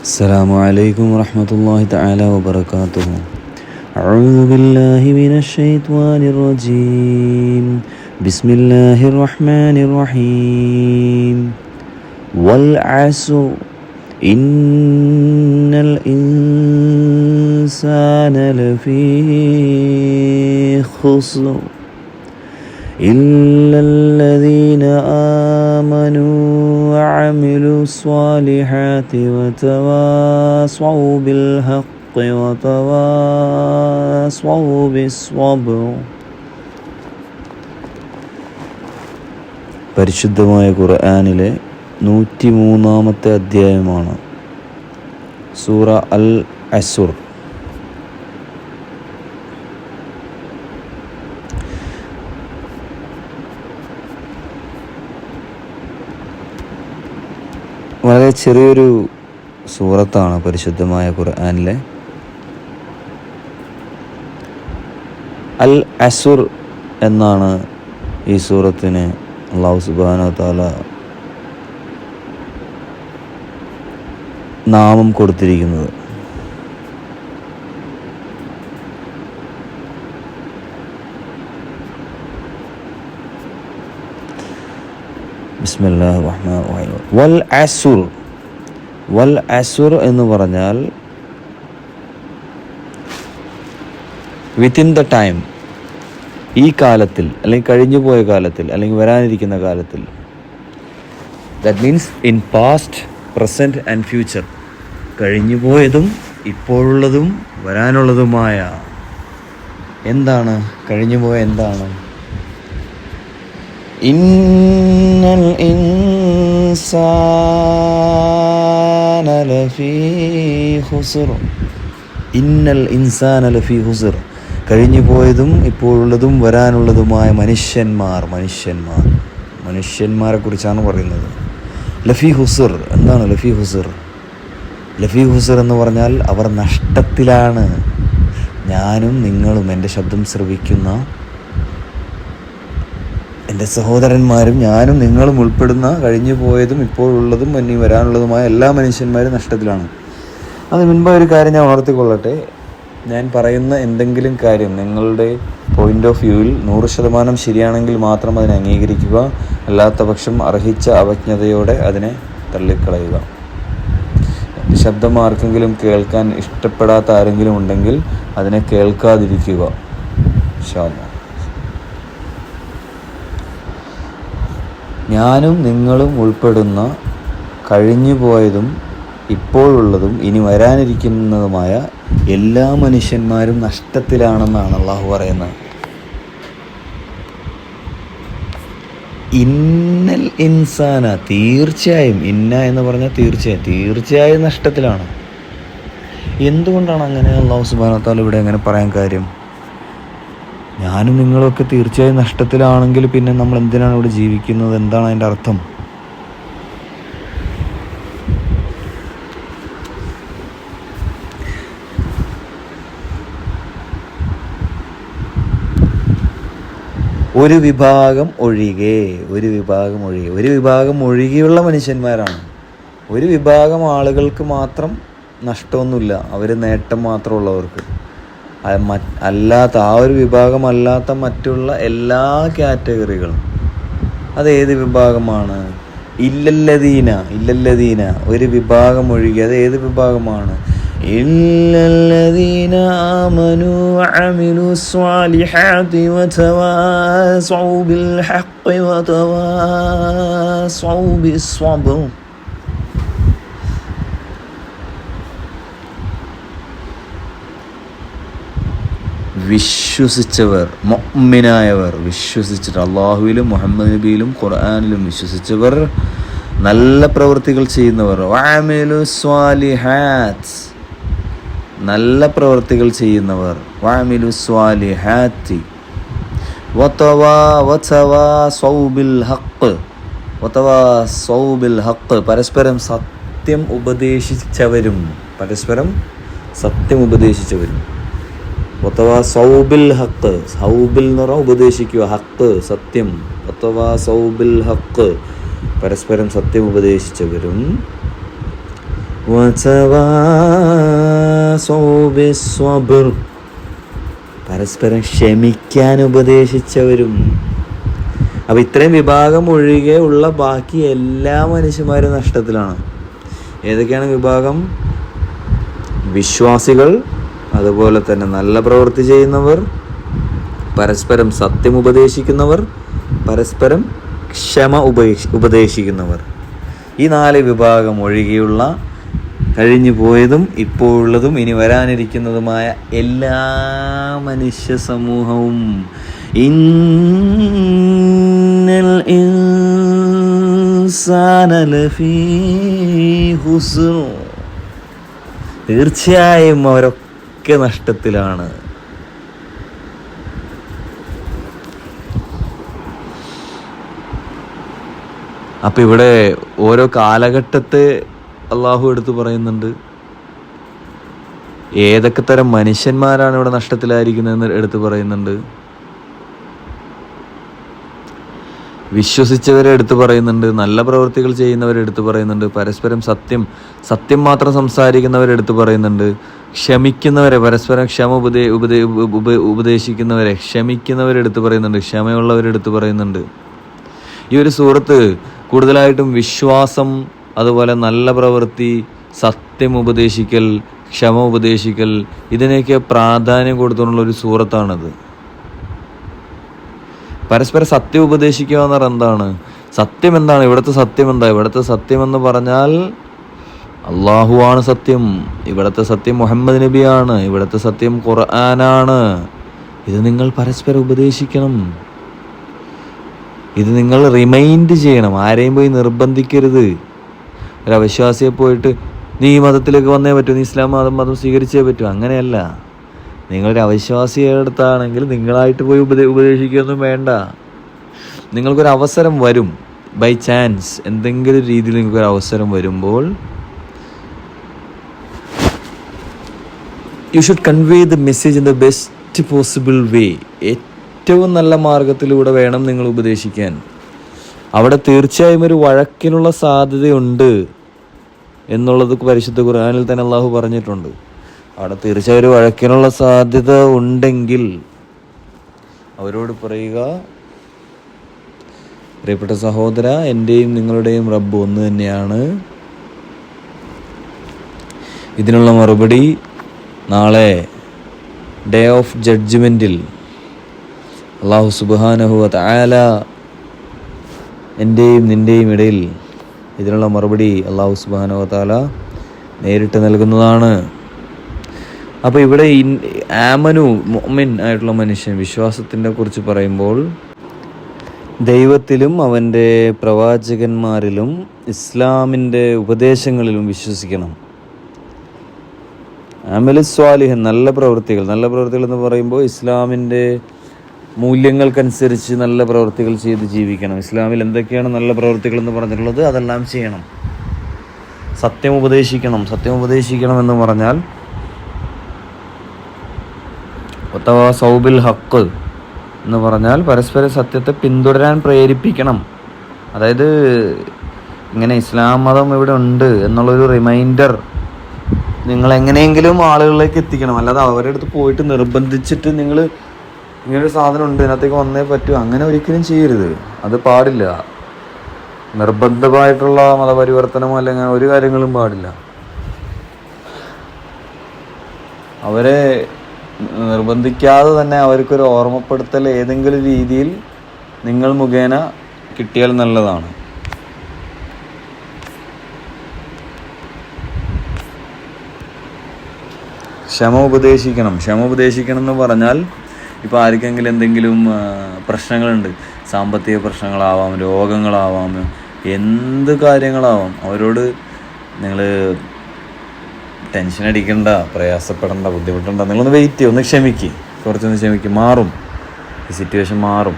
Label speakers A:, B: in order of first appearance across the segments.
A: السلام عليكم ورحمة الله تعالى وبركاته. أعوذ بالله من الشيطان الرجيم. بسم الله الرحمن الرحيم. والعصر إن الإنسان لفي خسر إلا الذين آمنوا وعملوا الصالحات وتواصوا بالحق وتواصوا بالصبر. പരിശുദ്ധമായ ഖുർആനിലെ 103-ാമത്തെ അധ്യായമാണ് സൂറ അൽ അസ്ർ. വളരെ ചെറിയൊരു സൂറത്താണ് പരിശുദ്ധമായ ഖുർആനിലെ അൽ അസുർ എന്നാണ് ഈ സൂറത്തിന് അല്ലാഹു സുബ്ഹാനഹു വ തആല നാമം കൊടുത്തിരിക്കുന്നത്. ബിസ്മില്ലാഹിർ റഹ്മാനിർ റഹീം. വൽ അസുർ. വൽ അസുർ എന്ന് പറഞ്ഞാൽ വിത്തിൻ ദ ടൈം, ഈ കാലത്തിൽ, അല്ലെങ്കിൽ കഴിഞ്ഞു പോയ കാലത്തിൽ, അല്ലെങ്കിൽ വരാനിരിക്കുന്ന കാലത്തിൽ. That means in past, present and future. കഴിഞ്ഞു പോയതും ഇപ്പോഴുള്ളതും വരാനുള്ളതുമായ. എന്താണ് കഴിഞ്ഞു പോയ? എന്താണ്? ഇന്നൽ ഇൻസാന ലഫീ ഖുസ്ർ. ഇന്നൽ ഇൻസാന ലഫീ ഖുസ്ർ. കഴിഞ്ഞു പോയതും ഇപ്പോഴുള്ളതും വരാനുള്ളതുമായ മനുഷ്യന്മാരെ കുറിച്ചാണ് പറയുന്നത്. ലഫീ ഖുസ്ർ. എന്താണ് ലഫീ ഖുസ്ർ? ലഫീ ഖുസ്ർ എന്ന് പറഞ്ഞാൽ അവർ നഷ്ടത്തിലാണ്. ഞാനും നിങ്ങളും, എൻ്റെ ശബ്ദം ശ്രവിക്കുന്ന എൻ്റെ സഹോദരന്മാരും ഞാനും നിങ്ങളും ഉൾപ്പെടുന്ന കഴിഞ്ഞു പോയതും ഇപ്പോഴുള്ളതും ഇനി വരാനുള്ളതുമായ എല്ലാ മനുഷ്യന്മാരും നഷ്ടത്തിലാണ്. അതിന് മുൻപ് ഒരു കാര്യം ഞാൻ ഓർത്തിക്കൊള്ളട്ടെ. ഞാൻ പറയുന്ന എന്തെങ്കിലും കാര്യം നിങ്ങളുടെ പോയിൻ്റ് ഓഫ് വ്യൂവിൽ 100% ശരിയാണെങ്കിൽ മാത്രം അതിനെ അംഗീകരിക്കുക. അല്ലാത്ത പക്ഷം അർഹിച്ച അവജ്ഞതയോടെ അതിനെ തള്ളിക്കളയുക. എൻ്റെ ശബ്ദം ആർക്കെങ്കിലും കേൾക്കാൻ ഇഷ്ടപ്പെടാത്ത ആരെങ്കിലും ഉണ്ടെങ്കിൽ അതിനെ കേൾക്കാതിരിക്കുക. ഇൻഷാ അല്ലാഹ്. ഞാനും നിങ്ങളും ഉൾപ്പെടുന്ന കഴിഞ്ഞു പോയതും ഇപ്പോഴുള്ളതും ഇനി വരാനിരിക്കുന്നതുമായ എല്ലാ മനുഷ്യന്മാരും നഷ്ടത്തിലാണെന്നാണ് അള്ളാഹു പറയുന്നത്. ഇന്നൽ ഇൻസാന, തീർച്ചയായും. ഇന്ന എന്ന് പറഞ്ഞാൽ തീർച്ചയായും നഷ്ടത്തിലാണ്. എന്തുകൊണ്ടാണ് അങ്ങനെ അള്ളാഹു സുബ്ഹാനഹു വ തആല ഇവിടെ അങ്ങനെ പറയാൻ കാര്യം? ഞാനും നിങ്ങളൊക്കെ തീർച്ചയായും നഷ്ടത്തിലാണെങ്കിൽ പിന്നെ നമ്മൾ എന്തിനാണ് ഇവിടെ ജീവിക്കുന്നത്? എന്താണ് അതിൻ്റെ അർത്ഥം? ഒരു വിഭാഗം ഒഴികെയുള്ള മനുഷ്യന്മാരാണ്. ഒരു വിഭാഗം ആളുകൾക്ക് മാത്രം നഷ്ടമൊന്നുമില്ല, അവർ നേട്ടം മാത്രമുള്ളവർക്ക്. അല്ലാത്ത ആ ഒരു വിഭാഗം അല്ലാത്ത മറ്റുള്ള എല്ലാ കാറ്റഗറികളും. അതേത് വിഭാഗമാണ്? ഇല്ലല്ലദീന, ഒരു വിഭാഗം ഒഴികെ. അത് ഏത് വിഭാഗമാണ്? ഇല്ലല്ലദീന ആമനു വഅമിലു സ്വാലിഹാതി വതവാസൗ ബിൽ ഹഖ് വതവാസൗ ബിസ്സബ്ർ. വിശ്വസിച്ചവർ, മുഅ്മിനായവർ, വിശ്വസിച്ചിട്ട് അല്ലാഹുവിലും മുഹമ്മദ് നബിയിലും ഖുർആനിലും വിശ്വസിച്ചവർ, നല്ല പ്രവൃത്തികൾ ചെയ്യുന്നവർ. വഅമിലു സ്വാലിഹാത്ത്, നല്ല പ്രവൃത്തികൾ ചെയ്യുന്നവർ. വഅമിലു സ്വാലിഹാത്തി വതവാസൗ ബിൽ ഹഖ്, പരസ്പരം സത്യം ഉപദേശിച്ചവരും. വതവാസൗബിൽ ഹഖ്, സൗബിൽ എന്ന് പറഞ്ഞാൽ ഉപദേശിക്കുക, ഹഖ് സത്യം. വതവാസൗബിൽ ഹഖ്, പരസ്പരം സത്യം ഉപദേശിച്ചവരും. വതവാസൗ ബിസ്സബ്ർ, പരസ്പരം ക്ഷമിക്കാൻ ഉപദേശിച്ചവരും. അപ്പം ഇത്രയും വിഭാഗം ഒഴികെ ഉള്ള ബാക്കി എല്ലാ മനുഷ്യന്മാരും നഷ്ടത്തിലാണ്. ഏതൊക്കെയാണ് വിഭാഗം? വിശ്വാസികൾ, അതുപോലെ തന്നെ നല്ല പ്രവൃത്തി ചെയ്യുന്നവർ, പരസ്പരം സത്യം ഉപദേശിക്കുന്നവർ, പരസ്പരം ക്ഷമ ഉപദേശിക്കുന്നവർ. ഈ 4 വിഭാഗം ഒഴികെയുള്ള കഴിഞ്ഞു പോയതും ഇപ്പോഴുള്ളതും ഇനി വരാനിരിക്കുന്നതുമായ എല്ലാ മനുഷ്യ സമൂഹവും ഇന്നൽ ഇൻസാന ലഫീ ഖുസ്ർ, തീർച്ചയായും അവരൊക്കെ നഷ്ടത്തിലാണ്. അപ്പം ഇവിടെ ഓരോ കാലഘട്ടത്തെ അള്ളാഹു എടുത്തു പറയുന്നുണ്ട്. ഏതൊക്കെ തരം മനുഷ്യന്മാരാണ് ഇവിടെ നഷ്ടത്തിലായിരിക്കുന്നതെന്ന് എടുത്തു പറയുന്നുണ്ട്. വിശ്വസിച്ചവരെ എടുത്തു പറയുന്നുണ്ട്, നല്ല പ്രവൃത്തികൾ ചെയ്യുന്നവരെ എടുത്തു പറയുന്നുണ്ട്, പരസ്പരം സത്യം മാത്രം സംസാരിക്കുന്നവരെ എടുത്തു പറയുന്നുണ്ട്, ക്ഷമിക്കുന്നവരെ, പരസ്പരം ക്ഷമ ഉപദേശിക്കുന്നവരെ, ക്ഷമിക്കുന്നവരെ എടുത്തു പറയുന്നുണ്ട്, ക്ഷമയുള്ളവരെടുത്ത് പറയുന്നുണ്ട്. ഈ ഒരു സൂറത്ത് കൂടുതലായിട്ടും വിശ്വാസം, അതുപോലെ നല്ല പ്രവൃത്തി, സത്യം ഉപദേശിക്കൽ, ക്ഷമ ഉപദേശിക്കൽ, ഇതിനൊക്കെ പ്രാധാന്യം കൊടുത്തുള്ള ഒരു സൂറത്താണിത്. പരസ്പരം സത്യം ഉപദേശിക്കുക എന്ന് പറഞ്ഞാൽ എന്താണ്? സത്യം എന്താണ്? ഇവിടുത്തെ സത്യം എന്താ? ഇവിടുത്തെ സത്യം എന്ന് പറഞ്ഞാൽ അള്ളാഹുവാണ് സത്യം. ഇവിടുത്തെ സത്യം മുഹമ്മദ് നബിയാണ്. ഇവിടുത്തെ സത്യം ഖുർആനാണ്. ഇത് നിങ്ങൾ പരസ്പരം ഉപദേശിക്കണം. ഇത് നിങ്ങൾ റിമൈൻഡ് ചെയ്യണം. ആരെയും പോയി നിർബന്ധിക്കരുത്. ഒരു അവിശ്വാസിയെ പോയിട്ട് നീ ഈ മതത്തിലേക്ക് വന്നേ പറ്റൂ, നീ ഇസ്ലാം മതം സ്വീകരിച്ചേ പറ്റൂ, അങ്ങനെയല്ല. നിങ്ങളൊരു അവിശ്വാസിയെ അടുത്താണെങ്കിൽ നിങ്ങളായിട്ട് പോയി ഉപദേശിക്കുകയൊന്നും വേണ്ട. നിങ്ങൾക്കൊരു അവസരം വരും, ബൈ ചാൻസ് എന്തെങ്കിലും രീതിയിൽ നിങ്ങൾക്കൊരു അവസരം വരുമ്പോൾ you should convey the message in the best possible way. ഏറ്റവും നല്ല മാർഗത്തിലൂടെ വേണം നിങ്ങൾ ഉപദേശിക്കാൻ. അവിടെ തീർച്ചയായും ഒരു വഴക്കിനുള്ള സാധ്യതയുണ്ട് എന്നുള്ളത് പരിശുദ്ധ ഖുർആനിൽ തന്നെ അള്ളാഹു പറഞ്ഞിട്ടുണ്ട്. അവിടെ തീർച്ചയായും ഒരു വഴക്കിനുള്ള സാധ്യത ഉണ്ടെങ്കിൽ അവരോട് പറയുക, പ്രിയപ്പെട്ട സഹോദര, എൻ്റെയും നിങ്ങളുടെയും റബ്ബ് ഒന്ന് തന്നെയാണ്. ഇതിനുള്ള മറുപടി നാളെ ഡേ ഓഫ് ജഡ്ജ്മെൻറ്റിൽ അള്ളാഹു സുബ്ഹാനഹു വ തആല എൻ്റെയും നിൻ്റെയും ഇടയിൽ ഇതിനുള്ള മറുപടി അള്ളാഹു സുബ്ഹാനഹു വ തആല നേരിട്ട് നൽകുന്നതാണ്. അപ്പോൾ ഇവിടെ ആമനു, മുഅ്മിൻ ആയിട്ടുള്ള മനുഷ്യൻ, വിശ്വാസത്തിനെ കുറിച്ച് പറയുമ്പോൾ ദൈവത്തിലും അവൻ്റെ പ്രവാചകന്മാരിലും ഇസ്ലാമിൻ്റെ ഉപദേശങ്ങളിലും വിശ്വസിക്കണം. അമലു സ്വാലിഹൻ, നല്ല പ്രവൃത്തികൾ എന്ന് പറയുമ്പോൾ ഇസ്ലാമിൻ്റെ മൂല്യങ്ങൾക്കനുസരിച്ച് നല്ല പ്രവൃത്തികൾ ചെയ്ത് ജീവിക്കണം. ഇസ്ലാമിൽ എന്തൊക്കെയാണ് നല്ല പ്രവൃത്തികൾ എന്ന് പറഞ്ഞിട്ടുള്ളത് അതെല്ലാം ചെയ്യണം. സത്യം ഉപദേശിക്കണം എന്ന് പറഞ്ഞാൽ സൗബിൽ ഹക്ക് എന്ന് പറഞ്ഞാൽ പരസ്പര സത്യത്തെ പിന്തുടരാൻ പ്രേരിപ്പിക്കണം. അതായത് ഇങ്ങനെ ഇസ്ലാം മതം ഇവിടെ ഉണ്ട് എന്നുള്ളൊരു റിമൈൻഡർ നിങ്ങൾ എങ്ങനെയെങ്കിലും ആളുകളിലേക്ക് എത്തിക്കണം. അല്ലാതെ അവരുടെ അടുത്ത് പോയിട്ട് നിർബന്ധിച്ചിട്ട് നിങ്ങൾ ഇങ്ങനൊരു സാധനം ഉണ്ട്, ഇതിനകത്തേക്ക് വന്നേ പറ്റൂ, അങ്ങനെ ഒരിക്കലും ചെയ്യരുത്. അത് പാടില്ല. നിർബന്ധമായിട്ടുള്ള മതപരിവർത്തനമോ അല്ലെങ്കിൽ ഒരു കാര്യങ്ങളും പാടില്ല. അവരെ നിർബന്ധിക്കാതെ തന്നെ അവർക്കൊരു ഓർമ്മപ്പെടുത്തൽ ഏതെങ്കിലും രീതിയിൽ നിങ്ങൾ മുഖേന കിട്ടിയാൽ നല്ലതാണ്. ക്ഷമ ഉപദേശിക്കണം എന്ന് പറഞ്ഞാൽ ഇപ്പോൾ ആർക്കെങ്കിലും എന്തെങ്കിലും പ്രശ്നങ്ങളുണ്ട്, സാമ്പത്തിക പ്രശ്നങ്ങളാവാം, രോഗങ്ങളാവാം, എന്ത് കാര്യങ്ങളാവാം, അവരോട് നിങ്ങൾ ടെൻഷൻ അടിക്കണ്ട, പ്രയാസപ്പെടണ്ട, ബുദ്ധിമുട്ടണ്ട, നിങ്ങളൊന്ന് വെയിറ്റ് ചെയ്യും, ഒന്ന് ക്ഷമിക്ക്, മാറും, ഈ സിറ്റുവേഷൻ മാറും.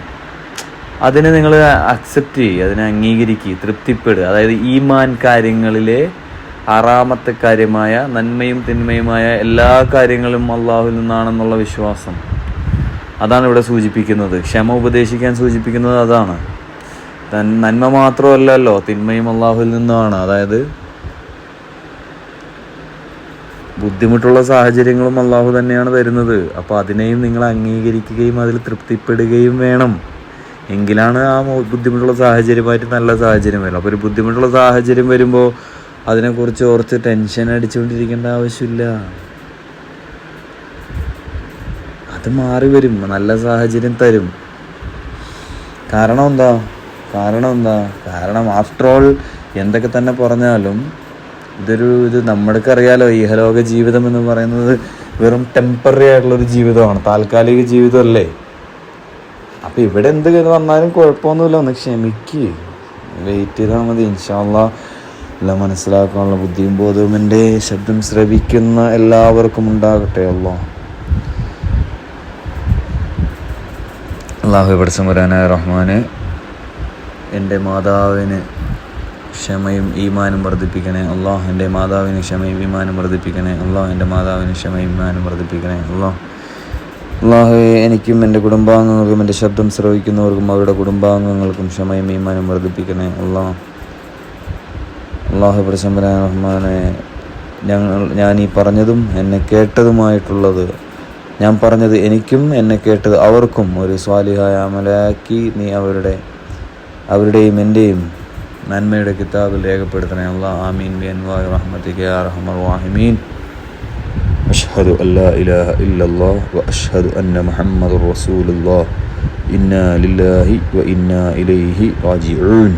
A: അതിനെ നിങ്ങൾ അക്സെപ്റ്റ് ചെയ്യുക, അതിനെ അംഗീകരിക്കുക, തൃപ്തിപ്പെടുക. അതായത് ഈമാൻ കാര്യങ്ങളിലെ ആറാമത്തെ കാര്യമായ നന്മയും തിന്മയുമായ എല്ലാ കാര്യങ്ങളും അള്ളാഹുവിൽ നിന്നാണെന്നുള്ള വിശ്വാസം, അതാണ് ഇവിടെ സൂചിപ്പിക്കുന്നത്. ക്ഷമ ഉപദേശിക്കാൻ സൂചിപ്പിക്കുന്നത് അതാണ്. നന്മ മാത്രമല്ലല്ലോ, തിന്മയും അള്ളാഹുവിൽ നിന്നാണ്. അതായത് ബുദ്ധിമുട്ടുള്ള സാഹചര്യങ്ങളും അള്ളാഹു തന്നെയാണ് തരുന്നത്. അപ്പോൾ അതിനെയും നിങ്ങൾ അംഗീകരിക്കുകയും അതിൽ തൃപ്തിപ്പെടുകയും വേണം. എങ്കിലാണ് ആ ബുദ്ധിമുട്ടുള്ള സാഹചര്യമായിട്ട് നല്ല സാഹചര്യം വരും. അപ്പോൾ ഒരു ബുദ്ധിമുട്ടുള്ള സാഹചര്യം വരുമ്പോൾ അതിനെക്കുറിച്ച് ഓർത്ത് ടെൻഷൻ അടിച്ചുകൊണ്ടിരിക്കേണ്ട ആവശ്യമില്ല. അത് മാറി വരും, നല്ല സാഹചര്യം തരും. കാരണം എന്താ? കാരണം ആഫ്റ്റർ ഓൾ എന്തൊക്കെ തന്നെ പറഞ്ഞാലും ഇത് നമ്മൾക്കറിയാലോ, ഇഹലോക ജീവിതം എന്ന് പറയുന്നത് വെറും ടെമ്പററി ആയിട്ടുള്ളൊരു ജീവിതമാണ്, താൽക്കാലിക ജീവിതമല്ലേ. അപ്പം ഇവിടെ എന്ത് വന്നാലും കുഴപ്പമൊന്നുമില്ല, ഒന്ന് ക്ഷമിക്കുക, വെയിറ്റ് ചെയ്താൽ മതി. ഇൻഷാ അല്ലാഹ് എല്ലാം മനസ്സിലാക്കാനുള്ള ബുദ്ധിയും ബോധവും എൻ്റെ ശബ്ദം ശ്രവിക്കുന്ന എല്ലാവർക്കും ഉണ്ടാകട്ടെ. അല്ലാഹു പടച്ചതമ്പുരാനായ റഹ്മാനെ, എൻ്റെ മാതാവിന് ക്ഷമയും ഈമാനും വർദ്ധിപ്പിക്കണേ അല്ലാഹ്. എൻ്റെ മാതാവിന് ക്ഷമയും ഈമാനും വർദ്ധിപ്പിക്കണേ അല്ലാഹ്. എൻ്റെ മാതാവിന് ക്ഷമയും ഈമാനും വർദ്ധിപ്പിക്കണേ അല്ലാഹ്. അല്ലാഹുവേ, എനിക്കും എൻ്റെ കുടുംബാംഗങ്ങൾക്കും എൻ്റെ ശബ്ദം ശ്രവിക്കുന്നവർക്കും അവരുടെ കുടുംബാംഗങ്ങൾക്കും ക്ഷമയും ഈമാനും വർദ്ധിപ്പിക്കണേ അല്ലാഹ്. അല്ലാഹു പടച്ചതമ്പുരാനായ റഹ്മാനെ, ഞാൻ ഈ പറഞ്ഞതും എന്നെ കേട്ടതുമായിട്ടുള്ളത്, ഞാൻ പറഞ്ഞത് എനിക്കും എന്നെ കേട്ടത് അവർക്കും ഒരു സ്വാലിഹായ അമലാക്കി നീ അവരുടെയും എൻ്റെയും നന്മയുടെ കിതാബിൽ രേഖപ്പെടുത്തണേ അല്ലാഹ്. ആമീൻ ബിഅൻവാഇ റഹ്മതിക യാ അർഹമർ റഹീമീൻ. അഷ്ഹദു അല്ലാ ഇലാഹ ഇല്ലല്ലാഹ് വ അഷ്ഹദു അന്ന മുഹമ്മദുർ റസൂലുള്ളാഹ്. ഇന്നാ ലില്ലാഹി വ ഇന്നാ ഇലൈഹി റാജിഊൻ.